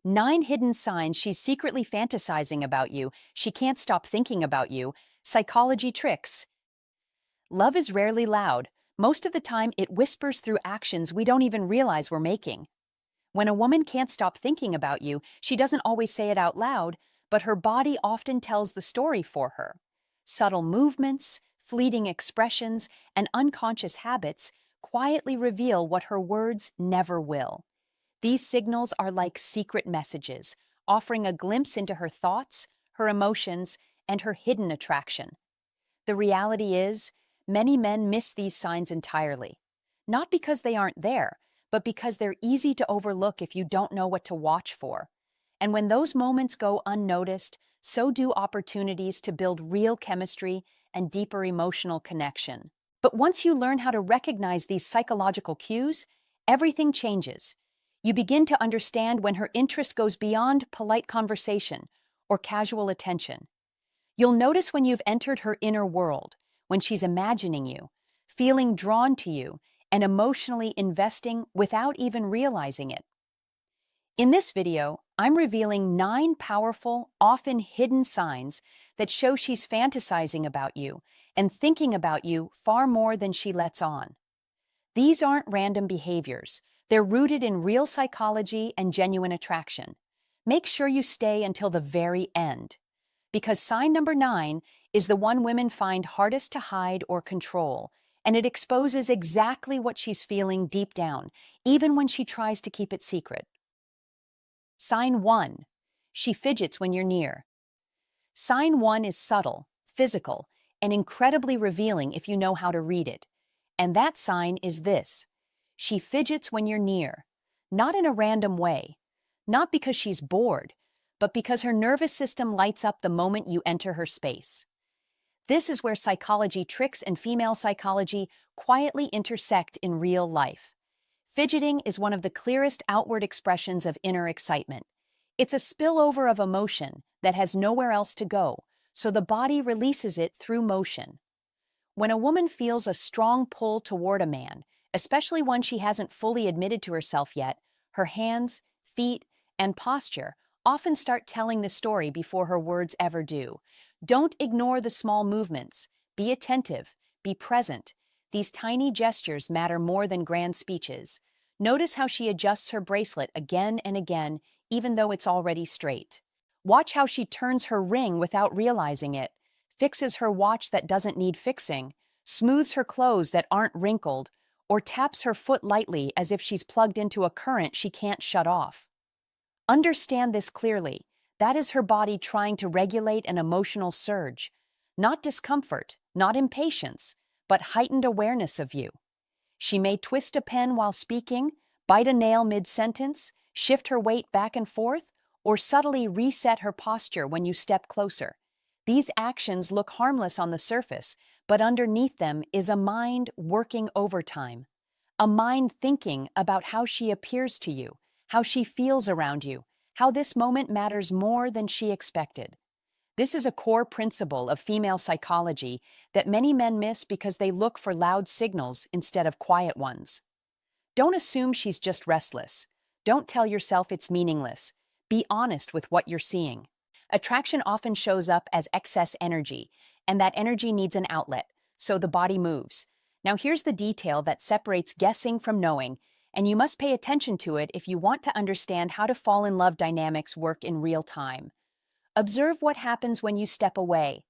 9 hidden signs she's secretly fantasizing about you. She can't stop thinking about you. Psychology tricks. Love is rarely loud. Most of the time, it whispers through actions we don't even realize we're making. When a woman can't stop thinking about you, she doesn't always say it out loud, but her body often tells the story for her. Subtle movements, fleeting expressions, and unconscious habits quietly reveal what her words never will. These signals are like secret messages, offering a glimpse into her thoughts, her emotions, and her hidden attraction. The reality is, many men miss these signs entirely. Not because they aren't there, but because they're easy to overlook if you don't know what to watch for. And when those moments go unnoticed, so do opportunities to build real chemistry and deeper emotional connection. But once you learn how to recognize these psychological cues, everything changes. You begin to understand when her interest goes beyond polite conversation or casual attention. You'll notice when you've entered her inner world, when she's imagining you, feeling drawn to you, and emotionally investing without even realizing it. In this video, I'm revealing 9 powerful, often hidden signs that show she's fantasizing about you and thinking about you far more than she lets on. These aren't random behaviors. They're rooted in real psychology and genuine attraction. Make sure you stay until the very end, because sign number 9 is the one women find hardest to hide or control, and it exposes exactly what she's feeling deep down, even when she tries to keep it secret. Sign 1. She fidgets when you're near. Sign 1 is subtle, physical, and incredibly revealing if you know how to read it. And that sign is this. She fidgets when you're near, not in a random way, not because she's bored, but because her nervous system lights up the moment you enter her space. This is where psychology tricks and female psychology quietly intersect in real life. Fidgeting is one of the clearest outward expressions of inner excitement. It's a spillover of emotion that has nowhere else to go, so the body releases it through motion. When a woman feels a strong pull toward a man, especially one she hasn't fully admitted to herself yet, her hands, feet, and posture often start telling the story before her words ever do. Don't ignore the small movements. Be attentive. Be present. These tiny gestures matter more than grand speeches. Notice how she adjusts her bracelet again and again, even though it's already straight. Watch how she turns her ring without realizing it, fixes her watch that doesn't need fixing, smooths her clothes that aren't wrinkled, or taps her foot lightly as if she's plugged into a current she can't shut off. Understand this clearly. That is her body trying to regulate an emotional surge. Not discomfort, not impatience, but heightened awareness of you. She may twist a pen while speaking, bite a nail mid-sentence, shift her weight back and forth, or subtly reset her posture when you step closer. These actions look harmless on the surface, but underneath them is a mind working overtime. A mind thinking about how she appears to you, how she feels around you, how this moment matters more than she expected. This is a core principle of female psychology that many men miss because they look for loud signals instead of quiet ones. Don't assume she's just restless. Don't tell yourself it's meaningless. Be honest with what you're seeing. Attraction often shows up as excess energy, and that energy needs an outlet, so the body moves. Now here's the detail that separates guessing from knowing, and you must pay attention to it if you want to understand how to fall in love dynamics work in real time. Observe what happens when you step away.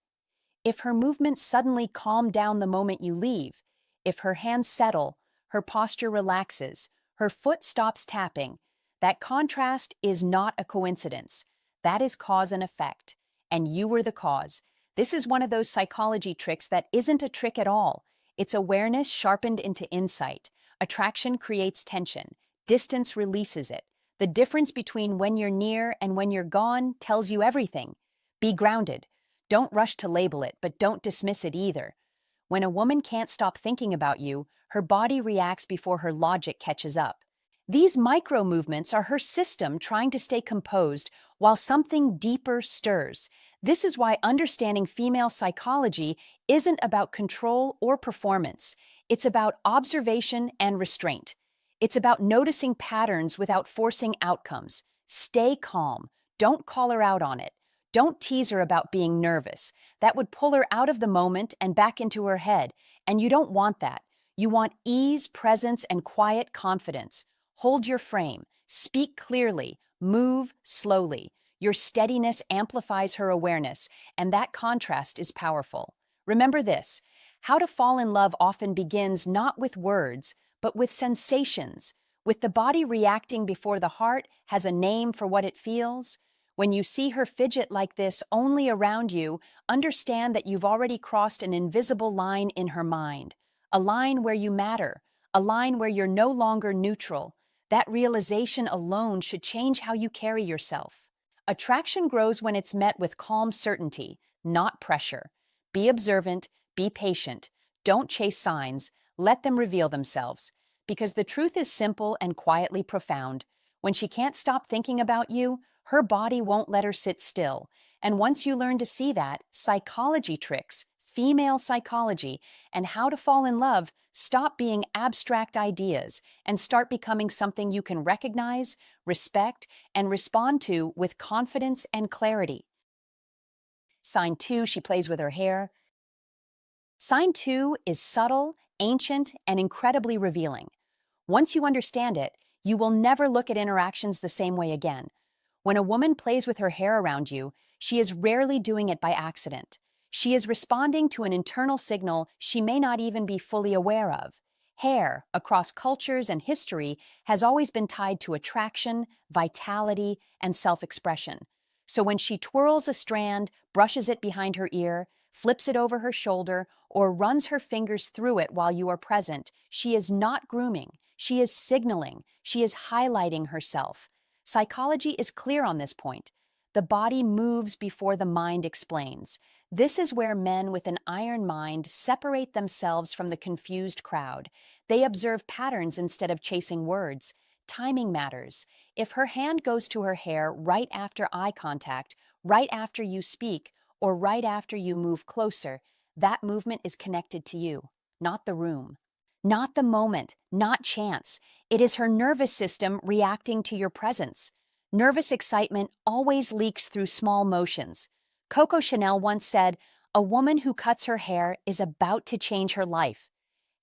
If her movements suddenly calm down the moment you leave, if her hands settle, her posture relaxes, her foot stops tapping, that contrast is not a coincidence. That is cause and effect, and you were the cause. This is one of those psychology tricks that isn't a trick at all. It's awareness sharpened into insight. Attraction creates tension. Distance releases it. The difference between when you're near and when you're gone tells you everything. Be grounded. Don't rush to label it, but don't dismiss it either. When a woman can't stop thinking about you, her body reacts before her logic catches up. These micro movements are her system trying to stay composed while something deeper stirs. This is why understanding female psychology isn't about control or performance. It's about observation and restraint. It's about noticing patterns without forcing outcomes, Stay calm. Don't call her out on it. Don't tease her about being nervous. That would pull her out of the moment and back into her head, and you don't want that. You want ease, presence, and quiet confidence. Hold your frame. Speak clearly. Move slowly. Your steadiness amplifies her awareness, and that contrast is powerful. Remember this: how to fall in love often begins not with words, but with sensations, with the body reacting before the heart has a name for what it feels. When you see her fidget like this only around you, understand that you've already crossed an invisible line in her mind, a line where you matter, a line where you're no longer neutral. That realization alone should change how you carry yourself. Attraction grows when it's met with calm certainty, not pressure. Be observant, be patient. Don't chase signs, let them reveal themselves. Because the truth is simple and quietly profound. When she can't stop thinking about you, her body won't let her sit still. And once you learn to see that, psychology tricks, female psychology, and how to fall in love stop being abstract ideas and start becoming something you can recognize, respect, and respond to with confidence and clarity. Sign 2, she plays with her hair. Sign 2 is subtle, ancient, and incredibly revealing. Once you understand it, you will never look at interactions the same way again. When a woman plays with her hair around you, she is rarely doing it by accident. She is responding to an internal signal she may not even be fully aware of. Hair, across cultures and history, has always been tied to attraction, vitality, and self-expression. So when she twirls a strand, brushes it behind her ear, flips it over her shoulder, or runs her fingers through it while you are present, she is not grooming. She is signaling. She is highlighting herself. Psychology is clear on this point. The body moves before the mind explains. This is where men with an iron mind separate themselves from the confused crowd. They observe patterns instead of chasing words. Timing matters. If her hand goes to her hair right after eye contact, right after you speak, or right after you move closer, that movement is connected to you, not the room. Not the moment, not chance. It is her nervous system reacting to your presence. Nervous excitement always leaks through small motions. Coco Chanel once said, "A woman who cuts her hair is about to change her life."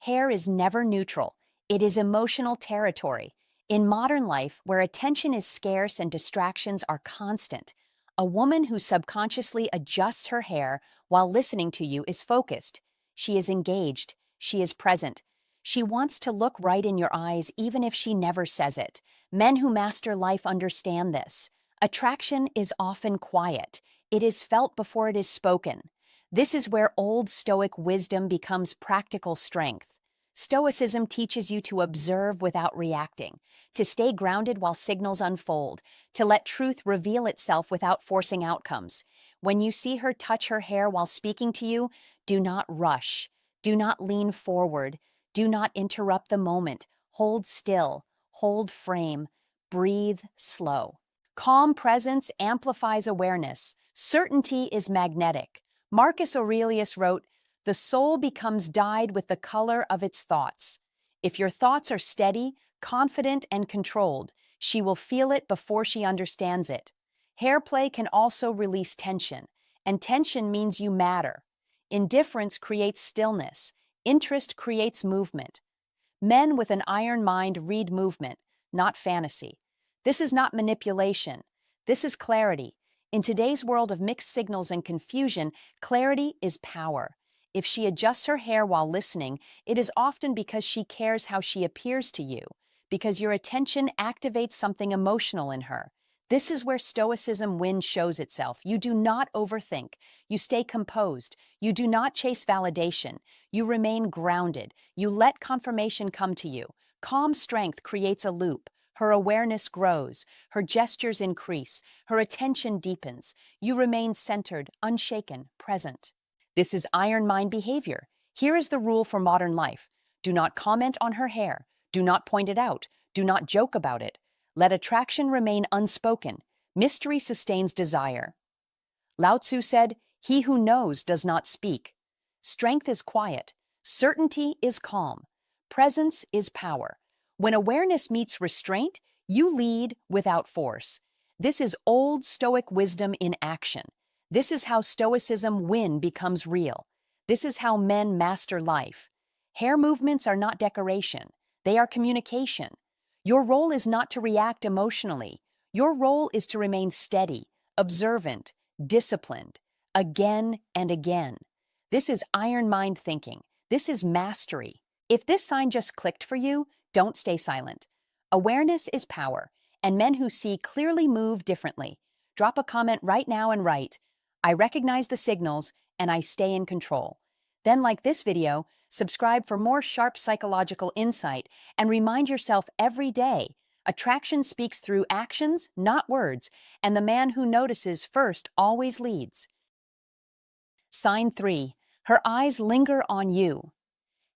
Hair is never neutral. It is emotional territory. In modern life, where attention is scarce and distractions are constant, a woman who subconsciously adjusts her hair while listening to you is focused. She is engaged. She is present. She wants to look right in your eyes even if she never says it. Men who master life understand this. Attraction is often quiet. It is felt before it is spoken. This is where Old Stoic wisdom becomes practical strength. Stoicism teaches you to observe without reacting, to stay grounded while signals unfold, to let truth reveal itself without forcing outcomes. When you see her touch her hair while speaking to you, do not rush. Do not lean forward. Do not interrupt the moment. Hold still. Hold frame. Breathe slow. Calm presence amplifies awareness. Certainty is magnetic. Marcus Aurelius wrote, "The soul becomes dyed with the color of its thoughts." If your thoughts are steady, confident, and controlled, she will feel it before she understands it. Hair play can also release tension, and tension means you matter. Indifference creates stillness. Interest creates movement. Men with an iron mind read movement, not fantasy. This is not manipulation. This is clarity. In today's world of mixed signals and confusion, clarity is power. If she adjusts her hair while listening, it is often because she cares how she appears to you, because your attention activates something emotional in her. This is where Stoicism win shows itself. You do not overthink. You stay composed. You do not chase validation. You remain grounded. You let confirmation come to you. Calm strength creates a loop. Her awareness grows. Her gestures increase. Her attention deepens. You remain centered, unshaken, present. This is iron mind behavior. Here is the rule for modern life. Do not comment on her hair. Do not point it out. Do not joke about it. Let attraction remain unspoken. Mystery sustains desire. Lao Tzu said, "He who knows does not speak." Strength is quiet. Certainty is calm. Presence is power. When awareness meets restraint, you lead without force. This is old Stoic wisdom in action. This is how Stoicism win becomes real. This is how men master life. Hair movements are not decoration. They are communication. Your role is not to react emotionally. Your role is to remain steady, observant, disciplined, again and again. This is iron mind thinking. This is mastery. If this sign just clicked for you, don't stay silent. Awareness is power, and men who see clearly move differently. Drop a comment right now and write, "I recognize the signals and I stay in control." Then, like this video, subscribe for more sharp psychological insight and remind yourself every day, attraction speaks through actions, not words, and the man who notices first always leads. Sign 3. Her eyes linger on you.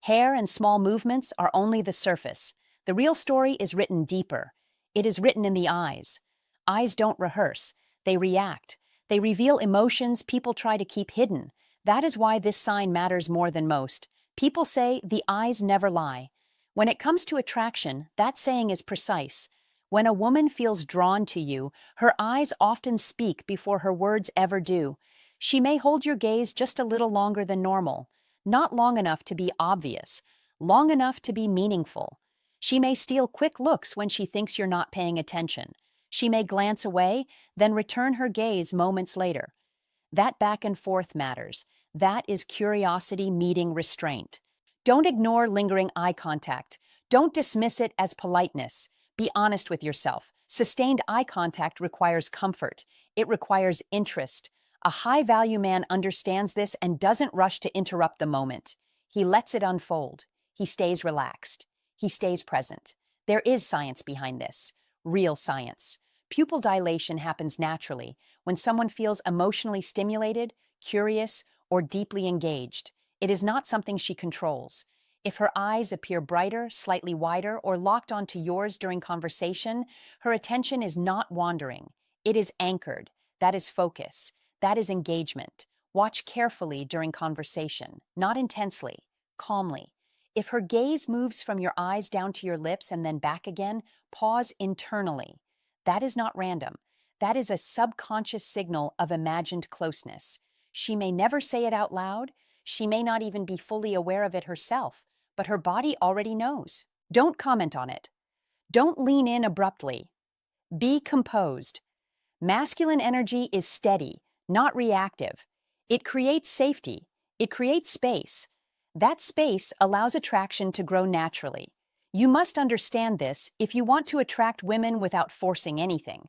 Hair and small movements are only the surface. The real story is written deeper. It is written in the eyes. Eyes don't rehearse. They react. They reveal emotions people try to keep hidden. That is why this sign matters more than most. People say the eyes never lie. When it comes to attraction, that saying is precise. When a woman feels drawn to you, her eyes often speak before her words ever do. She may hold your gaze just a little longer than normal. Not long enough to be obvious, long enough to be meaningful. She may steal quick looks when she thinks you're not paying attention. She may glance away, then return her gaze moments later. That back and forth matters. That is curiosity meeting restraint. Don't ignore lingering eye contact. Don't dismiss it as politeness. Be honest with yourself. Sustained eye contact requires comfort. It requires interest. A high-value man understands this and doesn't rush to interrupt the moment. He lets it unfold. He stays relaxed. He stays present. There is science behind this. Real science. Pupil dilation happens naturally when someone feels emotionally stimulated, curious, or deeply engaged. It is not something she controls. If her eyes appear brighter, slightly wider, or locked onto yours during conversation, her attention is not wandering. It is anchored. That is focus. That is engagement. Watch carefully during conversation, not intensely, calmly. If her gaze moves from your eyes down to your lips and then back again, pause internally. That is not random. That is a subconscious signal of imagined closeness. She may never say it out loud. She may not even be fully aware of it herself, but her body already knows. Don't comment on it. Don't lean in abruptly. Be composed. Masculine energy is steady, not reactive. It creates safety. It creates space. That space allows attraction to grow naturally. You must understand this if you want to attract women without forcing anything.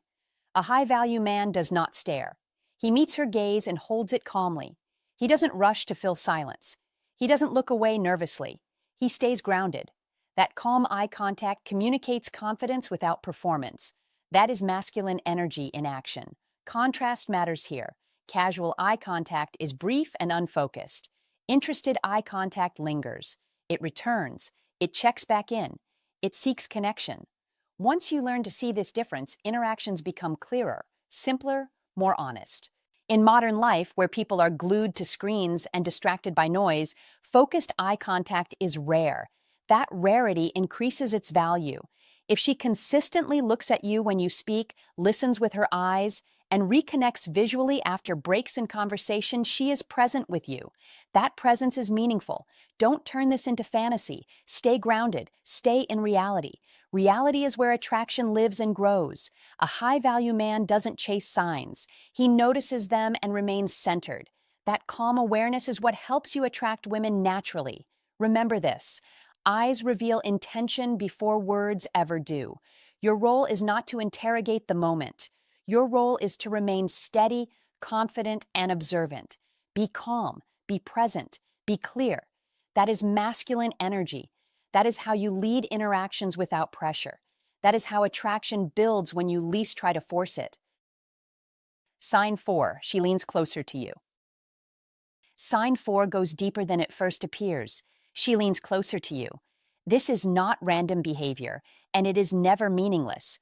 A high-value man does not stare. He meets her gaze and holds it calmly. He doesn't rush to fill silence. He doesn't look away nervously. He stays grounded. That calm eye contact communicates confidence without performance. That is masculine energy in action. Contrast matters here. Casual eye contact is brief and unfocused. Interested eye contact lingers. It returns. It checks back in. It seeks connection. Once you learn to see this difference, interactions become clearer, simpler, more honest. In modern life, where people are glued to screens and distracted by noise, focused eye contact is rare. That rarity increases its value. If she consistently looks at you when you speak, listens with her eyes, and reconnects visually after breaks in conversation, she is present with you. That presence is meaningful. Don't turn this into fantasy. Stay grounded. Stay in reality. Reality is where attraction lives and grows. A high-value man doesn't chase signs. He notices them and remains centered. That calm awareness is what helps you attract women naturally. Remember this. Eyes reveal intention before words ever do. Your role is not to interrogate the moment. Your role is to remain steady, confident, and observant. Be calm, be present, be clear. That is masculine energy. That is how you lead interactions without pressure. That is how attraction builds when you least try to force it. Sign 4, she leans closer to you. Sign 4 goes deeper than it first appears. She leans closer to you. This is not random behavior, and it is never meaningless.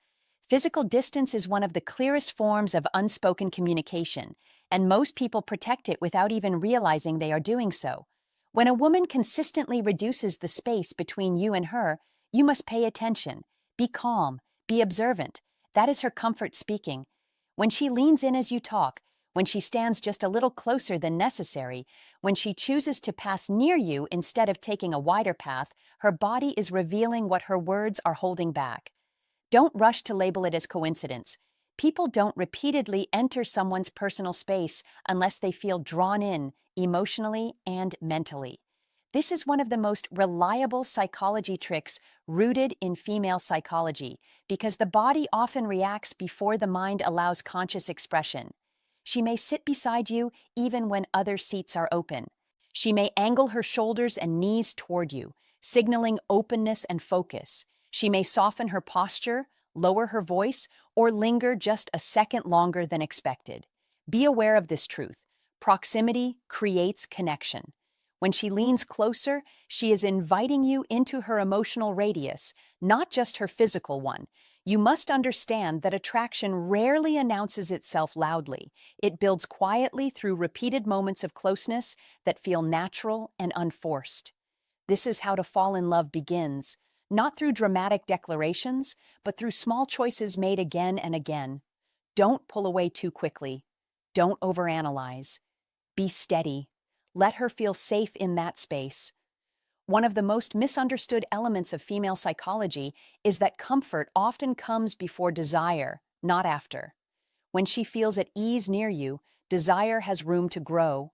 Physical distance is one of the clearest forms of unspoken communication, and most people protect it without even realizing they are doing so. When a woman consistently reduces the space between you and her, you must pay attention. Be calm. Be observant. That is her comfort speaking. When she leans in as you talk, when she stands just a little closer than necessary, when she chooses to pass near you instead of taking a wider path, her body is revealing what her words are holding back. Don't rush to label it as coincidence. People don't repeatedly enter someone's personal space unless they feel drawn in, emotionally and mentally. This is one of the most reliable psychology tricks rooted in female psychology because the body often reacts before the mind allows conscious expression. She may sit beside you even when other seats are open. She may angle her shoulders and knees toward you, signaling openness and focus. She may soften her posture, lower her voice, or linger just a second longer than expected. Be aware of this truth. Proximity creates connection. When she leans closer, she is inviting you into her emotional radius, not just her physical one. You must understand that attraction rarely announces itself loudly. It builds quietly through repeated moments of closeness that feel natural and unforced. This is how to fall in love begins, not through dramatic declarations, but through small choices made again and again. Don't pull away too quickly. Don't overanalyze. Be steady. Let her feel safe in that space. One of the most misunderstood elements of female psychology is that comfort often comes before desire, not after. When she feels at ease near you, desire has room to grow.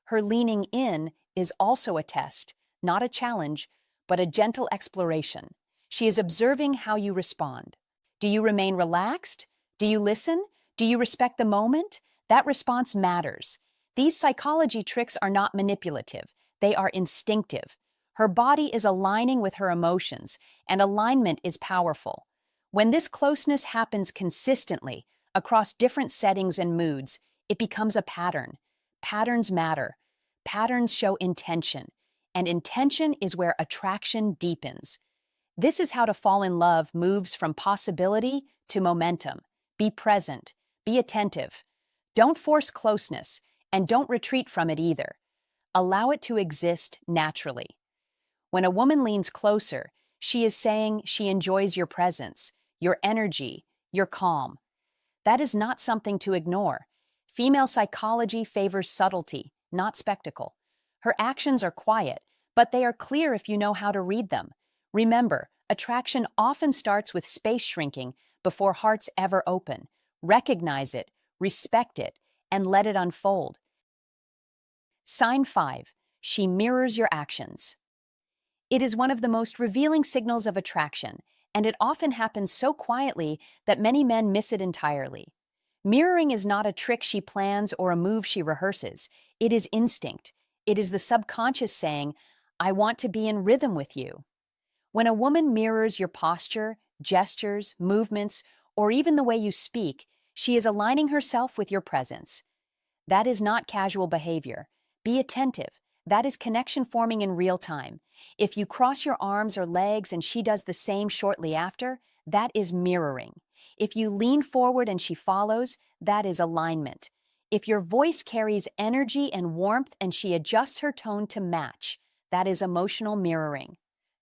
Her leaning in is also a test, not a challenge, but a gentle exploration. She is observing how you respond. Do you remain relaxed? Do you listen? Do you respect the moment? That response matters. These psychology tricks are not manipulative. They are instinctive. Her body is aligning with her emotions, and alignment is powerful. When this closeness happens consistently, across different settings and moods, it becomes a pattern. Patterns matter. Patterns show intention, and intention is where attraction deepens. This is how to fall in love moves from possibility to momentum. Be present. Be attentive. Don't force closeness, and don't retreat from it either. Allow it to exist naturally. When a woman leans closer, she is saying she enjoys your presence, your energy, your calm. That is not something to ignore. Female psychology favors subtlety, not spectacle. Her actions are quiet, but they are clear if you know how to read them. Remember, attraction often starts with space shrinking before hearts ever open. Recognize it, respect it, and let it unfold. Sign 5. She mirrors your actions. It is one of the most revealing signals of attraction, and it often happens so quietly that many men miss it entirely. Mirroring is not a trick she plans or a move she rehearses. It is instinct. It is the subconscious saying, "I want to be in rhythm with you." When a woman mirrors your posture, gestures, movements, or even the way you speak, she is aligning herself with your presence. That is not casual behavior. Be attentive. That is connection forming in real time. If you cross your arms or legs and she does the same shortly after, that is mirroring. If you lean forward and she follows, that is alignment. If your voice carries energy and warmth and she adjusts her tone to match, that is emotional mirroring.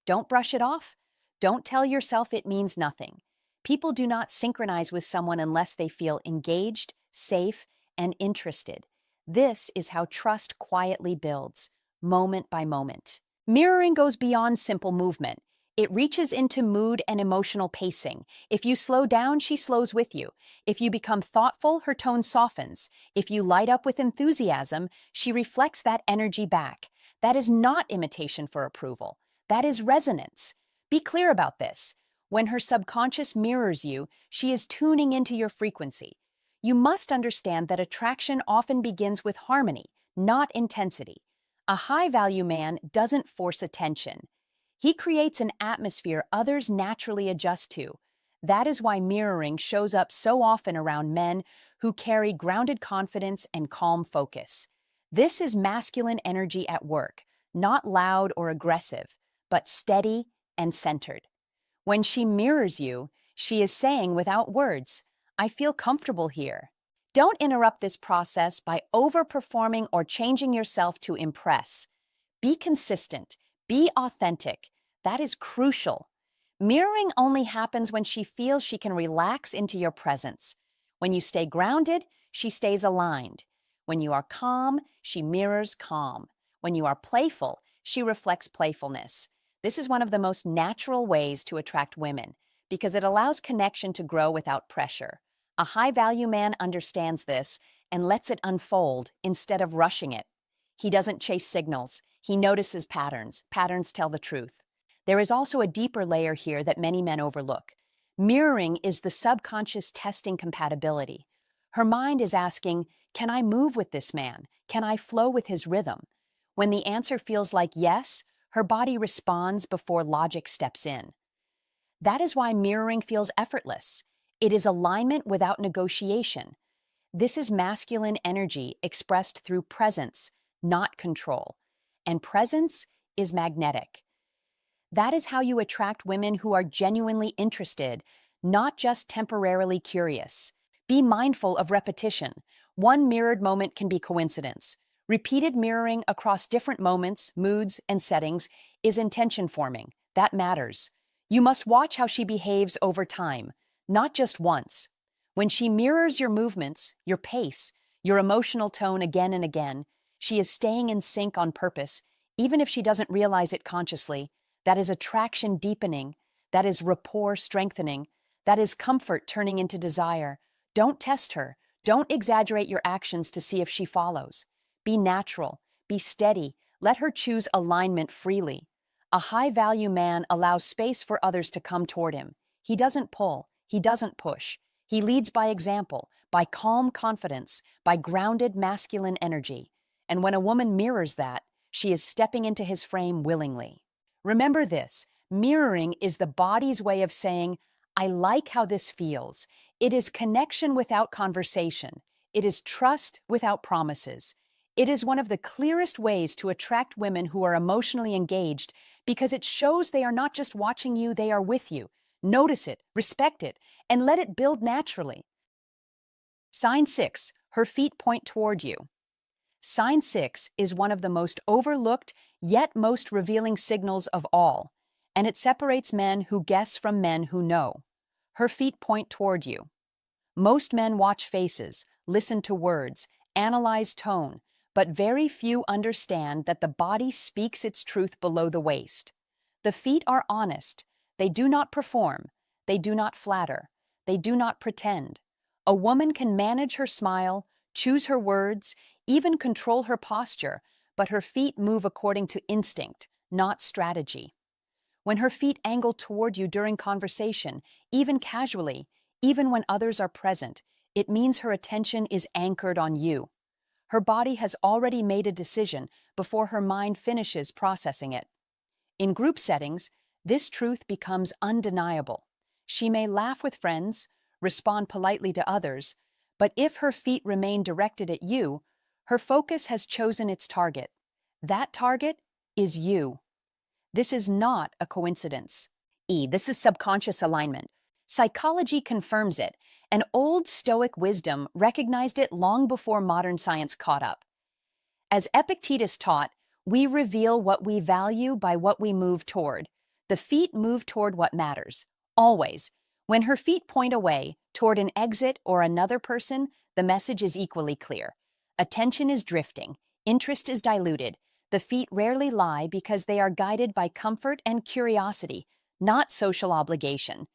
Don't brush it off. Don't tell yourself it means nothing. People do not synchronize with someone unless they feel engaged, safe, and interested. This is how trust quietly builds, moment by moment. Mirroring goes beyond simple movement. It reaches into mood and emotional pacing. If you slow down, she slows with you. If you become thoughtful, her tone softens. If you light up with enthusiasm, she reflects that energy back. That is not imitation for approval. That is resonance. Be clear about this. When her subconscious mirrors you, she is tuning into your frequency. You must understand that attraction often begins with harmony, not intensity. A high-value man doesn't force attention. He creates an atmosphere others naturally adjust to. That is why mirroring shows up so often around men who carry grounded confidence and calm focus. This is masculine energy at work, not loud or aggressive, but steady and centered. When she mirrors you, she is saying without words, "I feel comfortable here." Don't interrupt this process by overperforming or changing yourself to impress. Be consistent. Be authentic. That is crucial. Mirroring only happens when she feels she can relax into your presence. When you stay grounded, she stays aligned. When you are calm, she mirrors calm. When you are playful, she reflects playfulness. This is one of the most natural ways to attract women because it allows connection to grow without pressure. A high-value man understands this and lets it unfold instead of rushing it. He doesn't chase signals. He notices patterns. Patterns tell the truth. There is also a deeper layer here that many men overlook. Mirroring is the subconscious testing compatibility. Her mind is asking, can I move with this man? Can I flow with his rhythm? When the answer feels like yes, her body responds before logic steps in. That is why mirroring feels effortless. It is alignment without negotiation. This is masculine energy expressed through presence, not control. And presence is magnetic. That is how you attract women who are genuinely interested, not just temporarily curious. Be mindful of repetition. One mirrored moment can be coincidence. Repeated mirroring across different moments, moods, and settings is intention forming. That matters. You must watch how she behaves over time, not just once. When she mirrors your movements, your pace, your emotional tone again and again, she is staying in sync on purpose, even if she doesn't realize it consciously. That is attraction deepening. That is rapport strengthening. That is comfort turning into desire. Don't test her. Don't exaggerate your actions to see if she follows. Be natural. Be steady. Let her choose alignment freely. A high-value man allows space for others to come toward him. He doesn't pull. He doesn't push. He leads by example, by calm confidence, by grounded masculine energy. And when a woman mirrors that, she is stepping into his frame willingly. Remember this, mirroring is the body's way of saying, I like how this feels. It is connection without conversation. It is trust without promises. It is one of the clearest ways to attract women who are emotionally engaged because it shows they are not just watching you, they are with you. Notice it, respect it, and let it build naturally. Sign 6, her feet point toward you. Sign 6 is one of the most overlooked yet most revealing signals of all, and it separates men who guess from men who know. Her feet point toward you. Most men watch faces, listen to words, analyze tone, but very few understand that the body speaks its truth below the waist. The feet are honest. They do not perform. They do not flatter. They do not pretend. A woman can manage her smile, choose her words, even control her posture, but her feet move according to instinct, not strategy. When her feet angle toward you during conversation, even casually, even when others are present, it means her attention is anchored on you. Her body has already made a decision before her mind finishes processing it. In group settings, this truth becomes undeniable. She may laugh with friends, respond politely to others, but if her feet remain directed at you, her focus has chosen its target. That target is you. This is not a coincidence. This is subconscious alignment. Psychology confirms it, and Old Stoic wisdom recognized it long before modern science caught up. As Epictetus taught, we reveal what we value by what we move toward. The feet move toward what matters, always. When her feet point away, toward an exit or another person, the message is equally clear. Attention is drifting, interest is diluted. The feet rarely lie because they are guided by comfort and curiosity, not social obligation.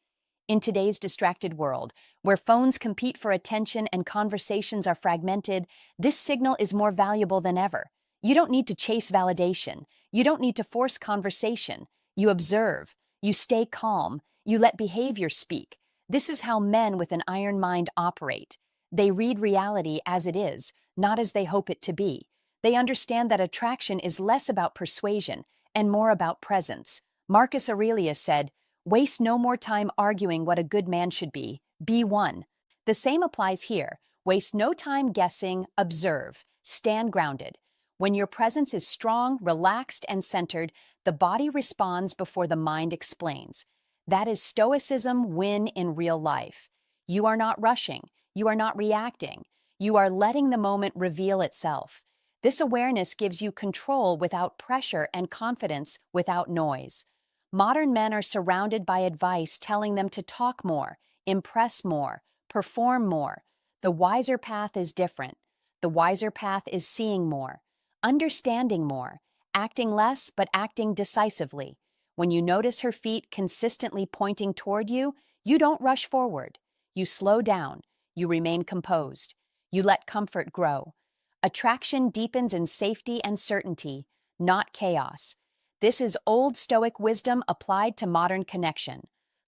In today's distracted world, where phones compete for attention and conversations are fragmented, this signal is more valuable than ever. You don't need to chase validation. You don't need to force conversation. You observe. You stay calm. You let behavior speak. This is how men with an iron mind operate. They read reality as it is, not as they hope it to be. They understand that attraction is less about persuasion and more about presence. Marcus Aurelius said, "Waste no more time arguing what a good man should be. Be one." The same applies here. Waste no time guessing, observe, stand grounded. When your presence is strong, relaxed, and centered, the body responds before the mind explains. That is Stoicism win in real life. You are not rushing. You are not reacting. You are letting the moment reveal itself. This awareness gives you control without pressure and confidence without noise. Modern men are surrounded by advice telling them to talk more, impress more, perform more. The wiser path is different. The wiser path is seeing more, understanding more, acting less but acting decisively. When you notice her feet consistently pointing toward you, you don't rush forward. You slow down. You remain composed. You let comfort grow. Attraction deepens in safety and certainty, not chaos. This is old Stoic wisdom applied to modern connection.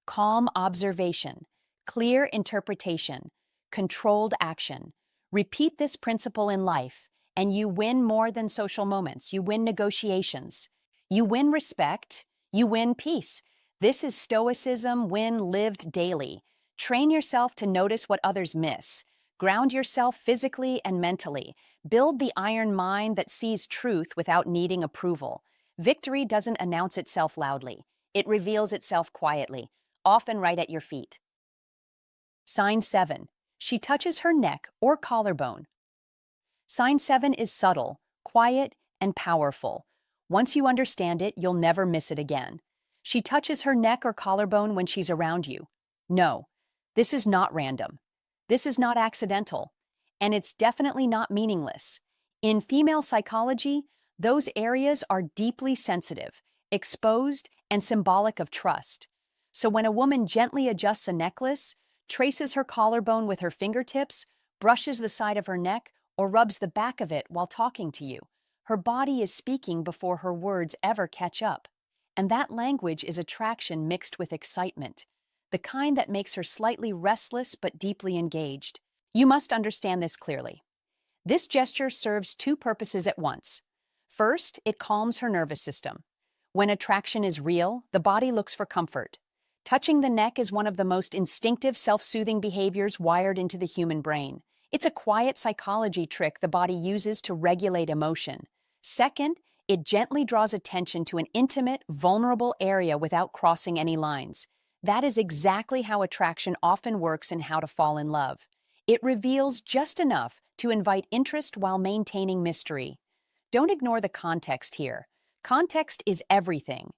Calm observation, clear interpretation, controlled action. Repeat this principle in life, and you win more than social moments. You win negotiations. You win respect. You win peace. This is Stoicism win lived daily. Train yourself to notice what others miss. Ground yourself physically and mentally. Build the iron mind that sees truth without needing approval. Victory doesn't announce itself loudly. It reveals itself quietly, often right at your feet. Sign 7. She touches her neck or collarbone. Sign 7 is subtle, quiet, and powerful. Once you understand it, you'll never miss it again. She touches her neck or collarbone when she's around you. No, this is not random. This is not accidental. And it's definitely not meaningless. In female psychology, those areas are deeply sensitive, exposed, and symbolic of trust. So when a woman gently adjusts a necklace, traces her collarbone with her fingertips, brushes the side of her neck, or rubs the back of it while talking to you, her body is speaking before her words ever catch up. And that language is attraction mixed with excitement, the kind that makes her slightly restless but deeply engaged. You must understand this clearly. This gesture serves two purposes at once. First, it calms her nervous system. When attraction is real, the body looks for comfort. Touching the neck is one of the most instinctive self-soothing behaviors wired into the human brain. It's a quiet psychology trick the body uses to regulate emotion. Second, it gently draws attention to an intimate, vulnerable area without crossing any lines. That is exactly how attraction often works in How to Fall in Love. It reveals just enough to invite interest while maintaining mystery. Don't ignore the context here. Context is everything.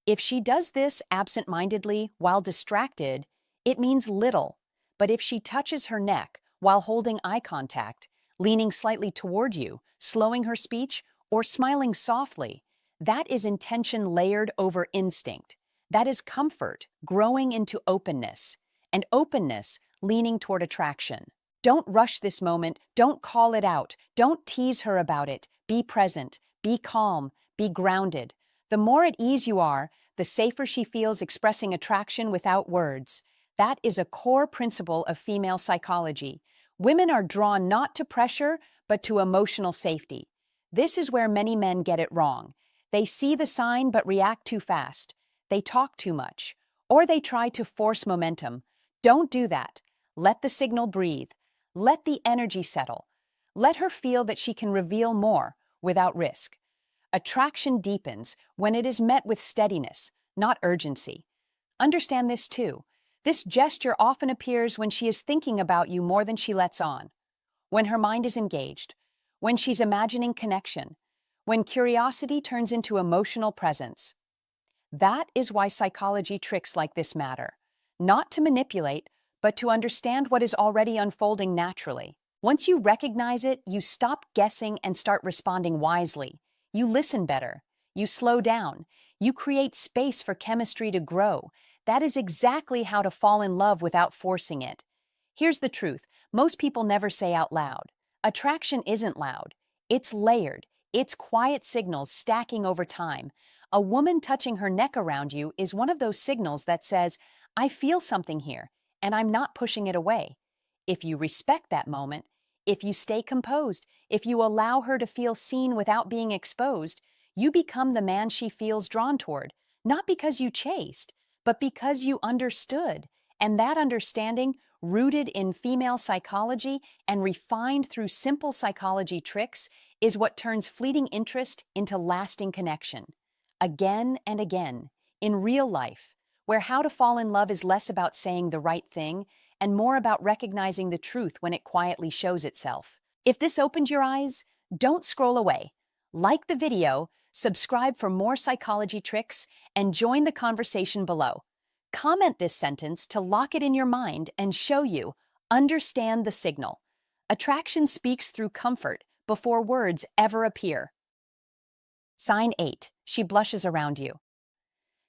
If she does this absent-mindedly while distracted, it means little. But if she touches her neck while holding eye contact, leaning slightly toward you, slowing her speech, or smiling softly, that is intention layered over instinct. That is comfort growing into openness, and openness leaning toward attraction. Don't rush this moment. Don't call it out. Don't tease her about it. Be present. Be calm. Be grounded. The more at ease you are, the safer she feels expressing attraction without words. That is a core principle of female psychology. Women are drawn not to pressure, but to emotional safety. This is where many men get it wrong. They see the sign but react too fast. They talk too much. Or they try to force momentum. Don't do that. Let the signal breathe. Let the energy settle. Let her feel that she can reveal more without risk. Attraction deepens when it is met with steadiness, not urgency. Understand this too. This gesture often appears when she is thinking about you more than she lets on, when her mind is engaged, when she's imagining connection, when curiosity turns into emotional presence. That is why psychology tricks like this matter. Not to manipulate, but to understand what is already unfolding naturally. Once you recognize it, you stop guessing and start responding wisely. You listen better. You slow down. You create space for chemistry to grow. That is exactly how to fall in love without forcing it. Here's the truth. Most people never say out loud. Attraction isn't loud. It's layered. It's quiet signals stacking over time. A woman touching her neck around you is one of those signals that says, I feel something here, and I'm not pushing it away. If you respect that moment, if you stay composed, if you allow her to feel seen without being exposed, you become the man she feels drawn toward, not because you chased, but because you understood. And that understanding, rooted in female psychology and refined through simple psychology tricks, is what turns fleeting interest into lasting connection. Again and again, in real life, where How to Fall in Love is less about saying the right thing and more about recognizing the truth when it quietly shows itself. If this opened your eyes, don't scroll away. Like the video, subscribe for more psychology tricks, and join the conversation below. Comment this sentence to lock it in your mind and show you, understand the signal. Attraction speaks through comfort before words ever appear. Sign 8. She blushes around you.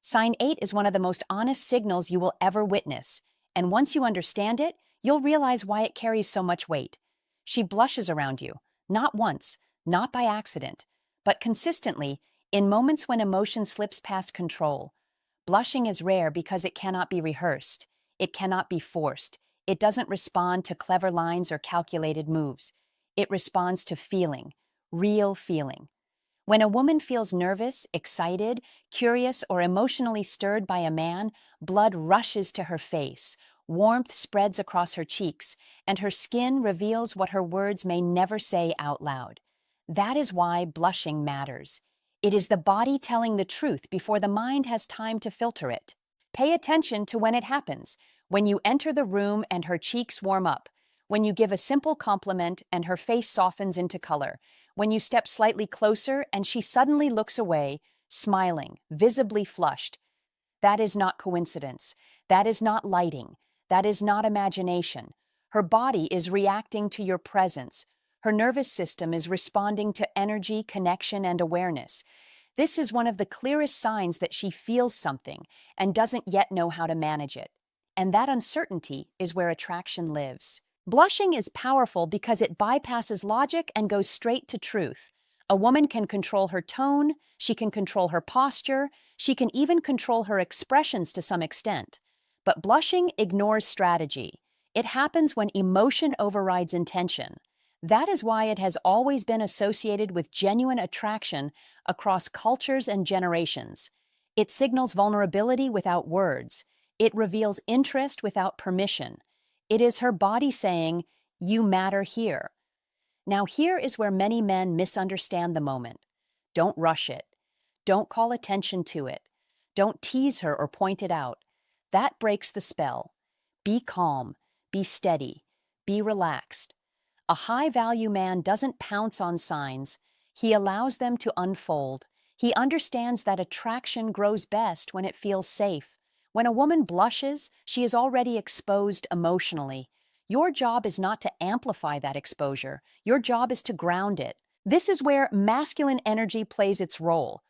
Sign 8 is one of the most honest signals you will ever witness, and once you understand it, you'll realize why it carries so much weight. She blushes around you, not once, not by accident, but consistently, in moments when emotion slips past control. Blushing is rare because it cannot be rehearsed. It cannot be forced. It doesn't respond to clever lines or calculated moves. It responds to feeling, real feeling. When a woman feels nervous, excited, curious, or emotionally stirred by a man, blood rushes to her face, warmth spreads across her cheeks, and her skin reveals what her words may never say out loud. That is why blushing matters. It is the body telling the truth before the mind has time to filter it. Pay attention to when it happens, when you enter the room and her cheeks warm up, when you give a simple compliment and her face softens into color, when you step slightly closer and she suddenly looks away, smiling, visibly flushed. That is not coincidence. That is not lighting. That is not imagination. Her body is reacting to your presence. Her nervous system is responding to energy, connection, and awareness. This is one of the clearest signs that she feels something and doesn't yet know how to manage it. And that uncertainty is where attraction lives. Blushing is powerful because it bypasses logic and goes straight to truth. A woman can control her tone, she can control her posture, she can even control her expressions to some extent. But blushing ignores strategy. It happens when emotion overrides intention. That is why it has always been associated with genuine attraction across cultures and generations. It signals vulnerability without words. It reveals interest without permission. It is her body saying, "You matter here." Now here is where many men misunderstand the moment. Don't rush it. Don't call attention to it. Don't tease her or point it out. That breaks the spell. Be calm. Be steady. Be relaxed. A high-value man doesn't pounce on signs. He allows them to unfold. He understands that attraction grows best when it feels safe. When a woman blushes, she is already exposed emotionally. Your job is not to amplify that exposure. Your job is to ground it. This is where masculine energy plays its role.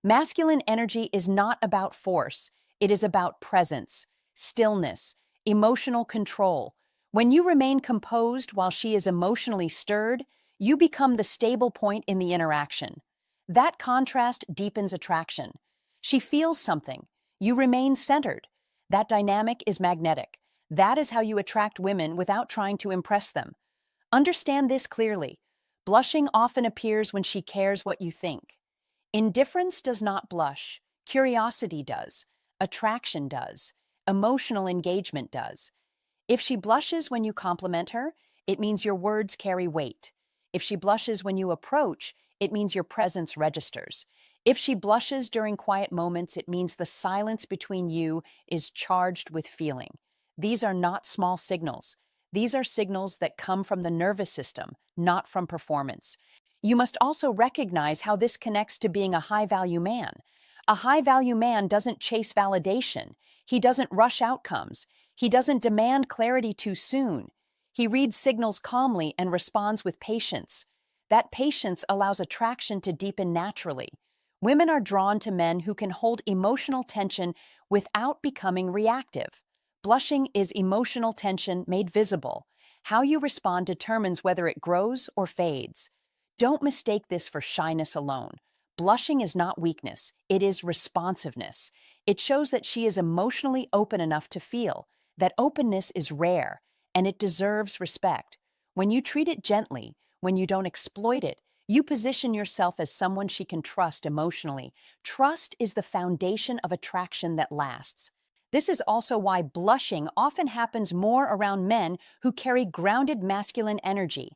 Masculine energy is not about force. It is about presence, stillness, emotional control. When you remain composed while she is emotionally stirred, you become the stable point in the interaction. That contrast deepens attraction. She feels something. You remain centered. That dynamic is magnetic. That is how you attract women without trying to impress them. Understand this clearly. Blushing often appears when she cares what you think. Indifference does not blush. Curiosity does. Attraction does. Emotional engagement does. If she blushes when you compliment her, it means your words carry weight. If she blushes when you approach, it means your presence registers. If she blushes during quiet moments, it means the silence between you is charged with feeling. These are not small signals. These are signals that come from the nervous system, not from performance. You must also recognize how this connects to being a high-value man. A high-value man doesn't chase validation. He doesn't rush outcomes. He doesn't demand clarity too soon. He reads signals calmly and responds with patience. That patience allows attraction to deepen naturally. Women are drawn to men who can hold emotional tension without becoming reactive. Blushing is emotional tension made visible. How you respond determines whether it grows or fades. Don't mistake this for shyness alone. Blushing is not weakness, it is responsiveness. It shows that she is emotionally open enough to feel. That openness is rare, and it deserves respect. When you treat it gently, when you don't exploit it, you position yourself as someone she can trust emotionally. Trust is the foundation of attraction that lasts. This is also why blushing often happens more around men who carry grounded masculine energy.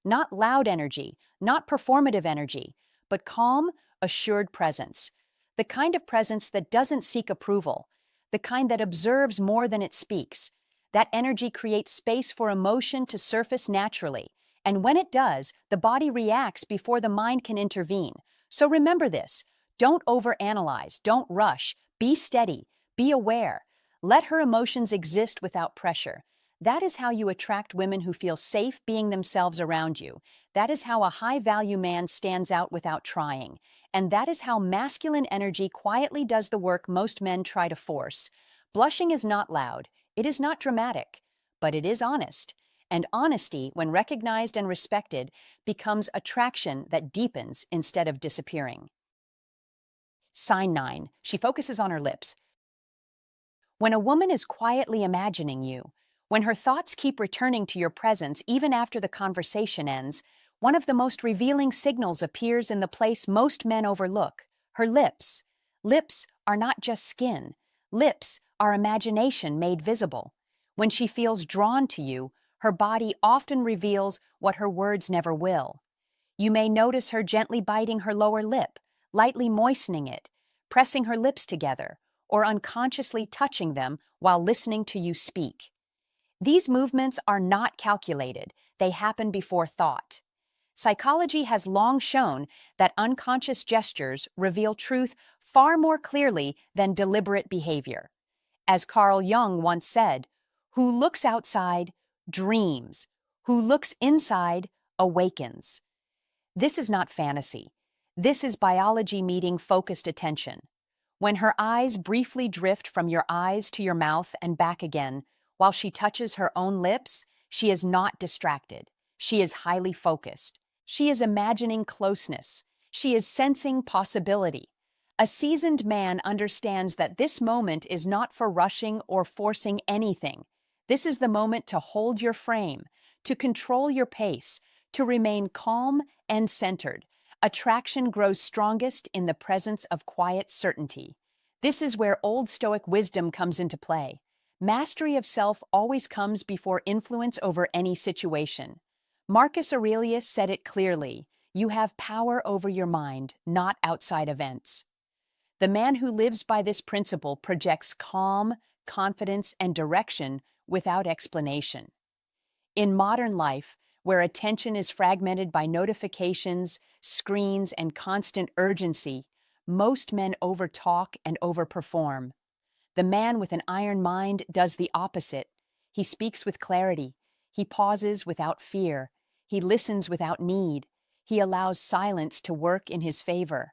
Not loud energy, not performative energy, but calm, assured presence. The kind of presence that doesn't seek approval, the kind that observes more than it speaks. That energy creates space for emotion to surface naturally. And when it does, the body reacts before the mind can intervene. So remember this. Don't overanalyze, don't rush, be steady, be aware. Let her emotions exist without pressure. That is how you attract women who feel safe being themselves around you. That is how a high-value man stands out without trying. And that is how masculine energy quietly does the work most men try to force. Blushing is not loud. It is not dramatic. But it is honest. And honesty, when recognized and respected, becomes attraction that deepens instead of disappearing. Sign 9. She focuses on her lips. When a woman is quietly imagining you, when her thoughts keep returning to your presence even after the conversation ends, one of the most revealing signals appears in the place most men overlook: her lips. Lips are not just skin. Lips are imagination made visible. When she feels drawn to you, her body often reveals what her words never will. You may notice her gently biting her lower lip, lightly moistening it, pressing her lips together, or unconsciously touching them while listening to you speak. These movements are not calculated, they happen before thought. Psychology has long shown that unconscious gestures reveal truth far more clearly than deliberate behavior. As Carl Jung once said, "Who looks outside dreams, who looks inside awakens." This is not fantasy. This is biology meeting focused attention. When her eyes briefly drift from your eyes to your mouth and back again, while she touches her own lips, she is not distracted. She is highly focused. She is imagining closeness. She is sensing possibility. A seasoned man understands that this moment is not for rushing or forcing anything. This is the moment to hold your frame, to control your pace, to remain calm and centered. Attraction grows strongest in the presence of quiet certainty. This is where Old Stoic wisdom comes into play. Mastery of self always comes before influence over any situation. Marcus Aurelius said it clearly: you have power over your mind, not outside events. The man who lives by this principle projects calm, confidence, and direction without explanation. In modern life, where attention is fragmented by notifications, screens, and constant urgency, most men overtalk and overperform. The man with an iron mind does the opposite. He speaks with clarity. He pauses without fear. He listens without need. He allows silence to work in his favor.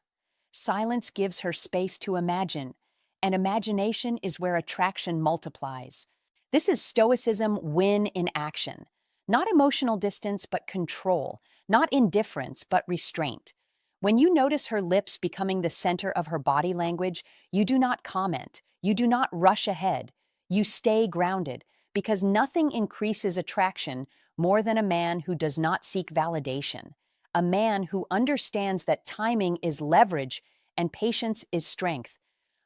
Silence gives her space to imagine, and imagination is where attraction multiplies. This is Stoicism win in action. Not emotional distance, but control. Not indifference, but restraint. When you notice her lips becoming the center of her body language, you do not comment. You do not rush ahead. You stay grounded, because nothing increases attraction more than a man who does not seek validation. A man who understands that timing is leverage and patience is strength.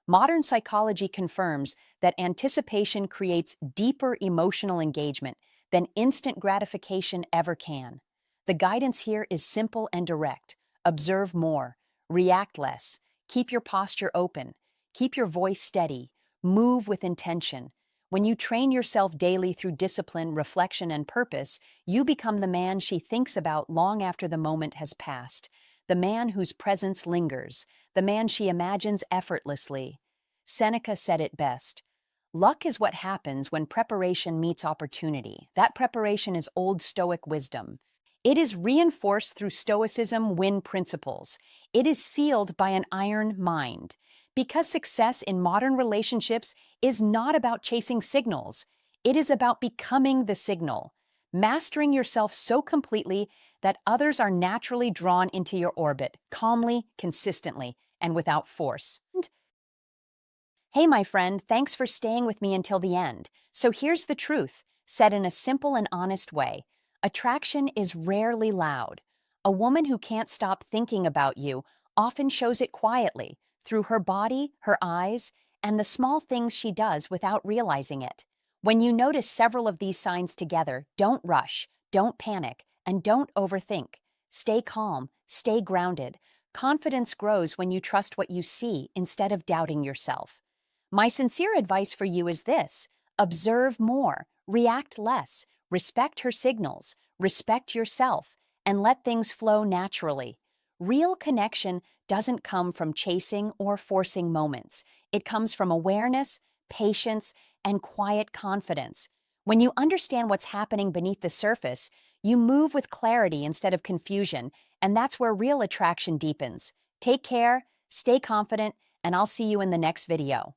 Modern psychology confirms that anticipation creates deeper emotional engagement than instant gratification ever can. The guidance here is simple and direct. Observe more, react less, keep your posture open, keep your voice steady, move with intention. When you train yourself daily through discipline, reflection, and purpose, you become the man she thinks about long after the moment has passed, the man whose presence lingers, the man she imagines effortlessly. Seneca said it best: luck is what happens when preparation meets opportunity. That preparation is Old Stoic wisdom. It is reinforced through Stoicism win principles. It is sealed by an iron mind. Because success in modern relationships is not about chasing signals, it is about becoming the signal, mastering yourself so completely that others are naturally drawn into your orbit, calmly, consistently, and without force. Hey, my friend, thanks for staying with me until the end. So here's the truth, said in a simple and honest way. Attraction is rarely loud. A woman who can't stop thinking about you often shows it quietly, through her body, her eyes, and the small things she does without realizing it. When you notice several of these signs together, don't rush, don't panic, and don't overthink. Stay calm, stay grounded. Confidence grows when you trust what you see instead of doubting yourself. My sincere advice for you is this: observe more, react less, respect her signals, respect yourself, and let things flow naturally. Real connection doesn't come from chasing or forcing moments. It comes from awareness, patience, and quiet confidence. When you understand what's happening beneath the surface, you move with clarity instead of confusion, and that's where real attraction deepens. Take care, stay confident, and I'll see you in the next video.